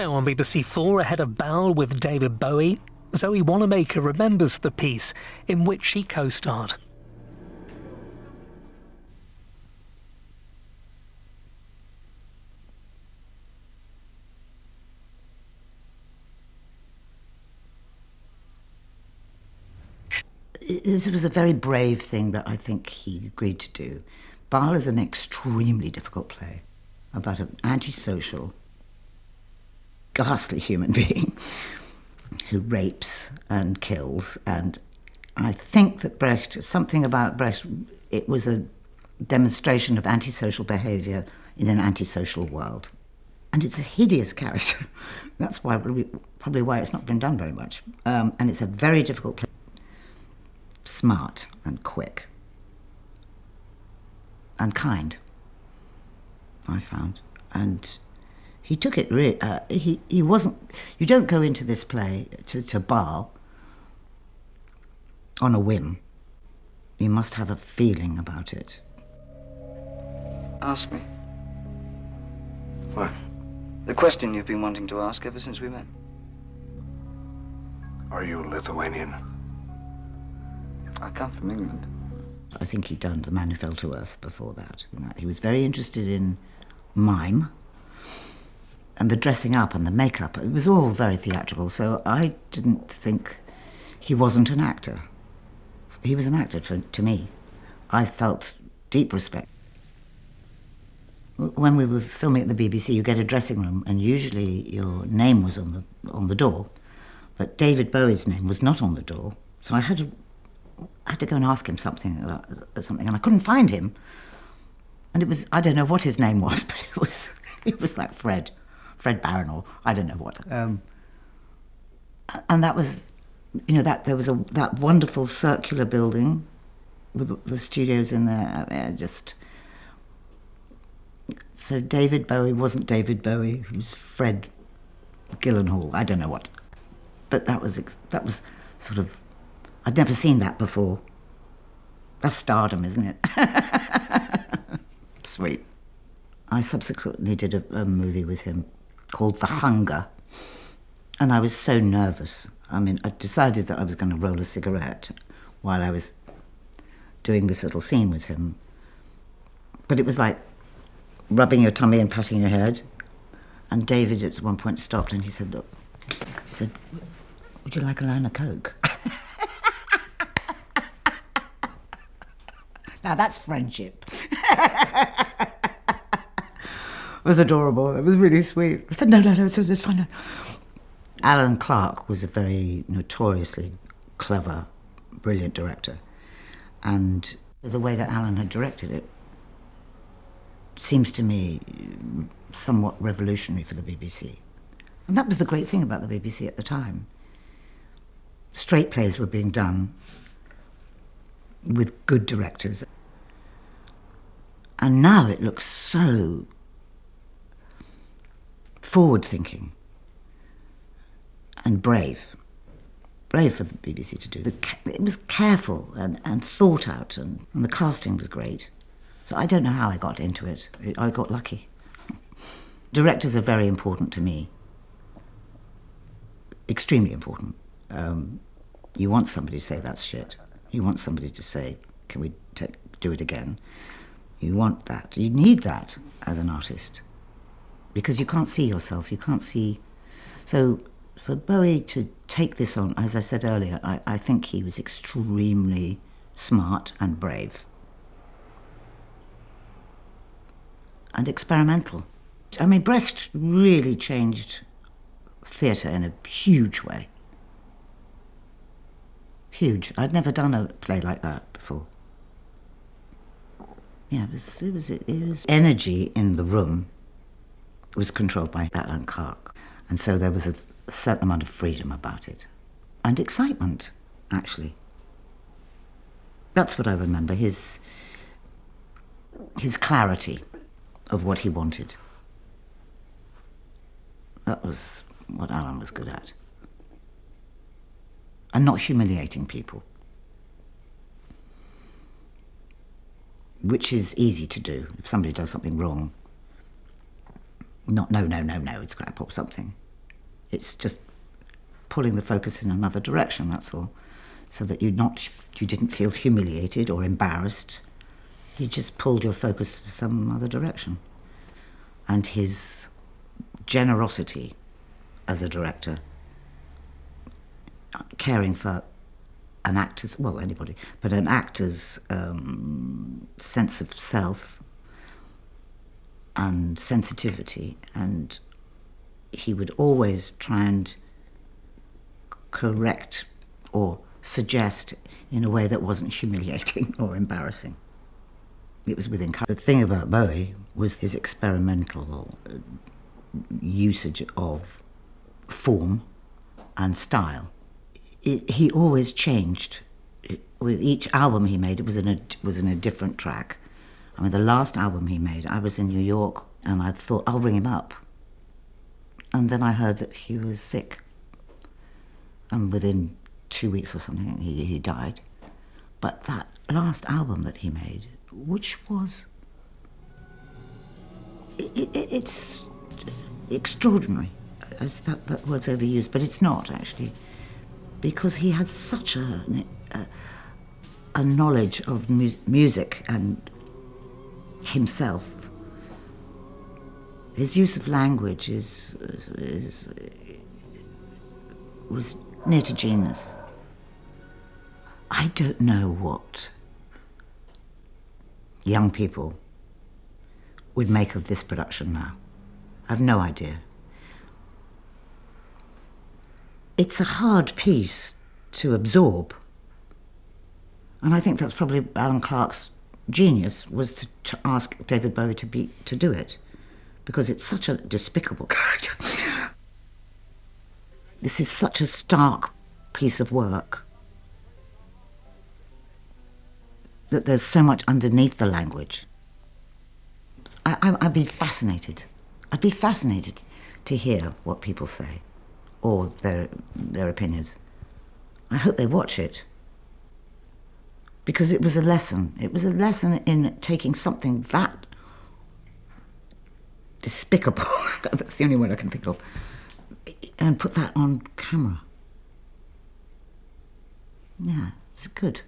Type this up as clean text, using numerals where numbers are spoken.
Now on BBC4, ahead of Baal with David Bowie, Zoe Wanamaker remembers the piece in which she co-starred. This was a very brave thing that I think he agreed to do. Baal is an extremely difficult play about an antisocial, ghastly human being who rapes and kills. And I think that Brecht, something about Brecht, it was a demonstration of antisocial behaviour in an antisocial world. And it's a hideous character. That's why probably why it's not been done very much. And it's a very difficult play. Smart and quick and kind, I found. And he took it really, he wasn't, you don't go into this play to Baal on a whim. You must have a feeling about it. Ask me. What? The question you've been wanting to ask ever since we met. Are you Lithuanian? I come from England. I think he'd done The Man Who Fell to Earth before that. He was very interested in mime and the dressing up and the makeup. It was all very theatrical, so I didn't think he wasn't an actor. He was an actor to me. I felt deep respect. When we were filming at the BBC, you get a dressing room, and usually your name was on the door, but David Bowie's name was not on the door, so I had to go and ask him something about something, and I couldn't find him. And it was, I don't know what his name was, but it was like Fred Barron, or I don't know what. And that was, you know, that there was that wonderful circular building with the studios in there. So David Bowie wasn't David Bowie. He was Fred Gyllenhaal. I don't know what, but that was sort of. I'd never seen that before. That's stardom, isn't it? Sweet. I subsequently did a movie with him called The Hunger, and I was so nervous. I mean, I decided that I was going to roll a cigarette while I was doing this little scene with him. But it was like rubbing your tummy and patting your head. And David at one point stopped and he said, look, would you like a line of Coke? Now that's friendship. It was adorable. It was really sweet. I said, no, it's fine. Alan Clark was a very notoriously clever, brilliant director. And the way that Alan had directed it seems to me somewhat revolutionary for the BBC. And that was the great thing about the BBC at the time. Straight plays were being done with good directors. And now it looks so forward-thinking and brave. Brave for the BBC to do. It was careful and thought out, and the casting was great. So I don't know how I got into it. I got lucky. Directors are very important to me. Extremely important. You want somebody to say that's shit. You want somebody to say, can we do it again? You want that. You need that as an artist. Because you can't see yourself, you can't see. So for Bowie to take this on, as I said earlier, I think he was extremely smart and brave. And experimental. I mean, Brecht really changed theatre in a huge way. Huge. I'd never done a play like that before. Yeah, it was energy in the room was controlled by Alan Clark. And so there was a certain amount of freedom about it. And excitement, actually. That's what I remember, his clarity of what he wanted. That was what Alan was good at. And not humiliating people. Which is easy to do. If somebody does something wrong, not no, it's crap or something. It's just pulling the focus in another direction, that's all. So that you didn't feel humiliated or embarrassed. You just pulled your focus to some other direction. And his generosity as a director, caring for an actor's, well, anybody, but an actor's sense of self and sensitivity, and he would always try and correct or suggest in a way that wasn't humiliating or embarrassing. It was with encouragement. The thing about Bowie was his experimental usage of form and style. He always changed. With each album he made, it was in a different track. I mean, the last album he made, I was in New York, and I thought, I'll ring him up. And then I heard that he was sick. And within 2 weeks or something, he died. But that last album that he made, which was... it's extraordinary, as that word's overused, but it's not, actually. Because he had such a knowledge of music and himself. His use of language was near to genius. I don't know what young people would make of this production now. I've no idea. It's a hard piece to absorb. And I think that's probably Alan Clark's genius, was to ask David Bowie to do it, because it's such a despicable character. This is such a stark piece of work that there's so much underneath the language. I'd be fascinated. I'd be fascinated to hear what people say, or their opinions. I hope they watch it, because it was a lesson. It was a lesson in taking something that despicable, that's the only word I can think of, and put that on camera. Yeah, it's good.